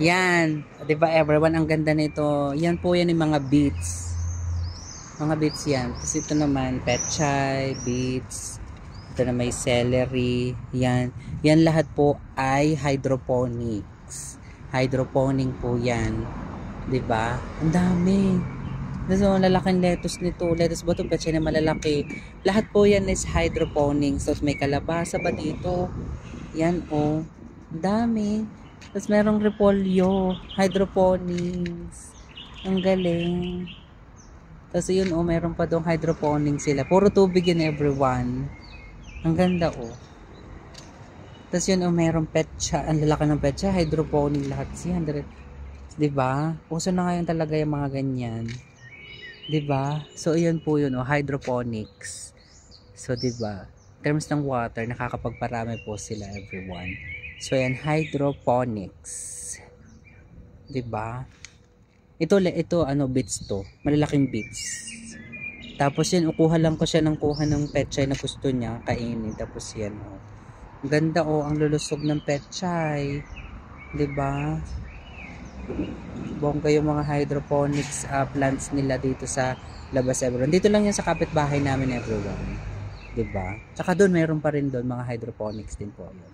Yan. 'Di ba everyone, ang ganda nito. Yan po yan yung mga beets. Mga beets yan. Tapos ito naman, pechay, beets. Ito na may celery. Yan. Yan lahat po ay hydroponics. Hydroponic po yan. 'Di ba? Ang dami. So, lalaking lettuce nito. Lettuce ba ito? Pechay na malalaki. Lahat po yan is hydroponics. So, may kalabasa ba dito? Yan, oh. Ang dami. Tapos, merong repolyo. Hydroponics. Ang galing. Tapos, yun, oh. Meron pa doong hydroponics sila. Puro tubig yun, everyone. Ang ganda, oh. Tapos, yun, oh. Merong petsa. Ang lalaki ng petsa. Hydroponic lahat siya. 100. Diba? Uso na ngayon talaga yung mga ganyan. 'Di ba? So ayan po 'yun, oh, hydroponics. So 'di ba? In terms ng water, nakakapagparami po sila, everyone. So ayan, hydroponics. 'Di ba? Ito ano, beets to. Malalaking beets. Tapos yun, ukuha lang ko siya ng kuha ng petchay na gusto niya kainin. Tapos yan, oh. Ang ganda, oh, ang lulusog ng petchay. 'Di ba? Bongga yung mga hydroponics plants nila dito sa labas, everyone. Dito lang yan sa kapitbahay namin, everyone. 'Di ba? Tsaka doon meron pa rin doon mga hydroponics din po yun.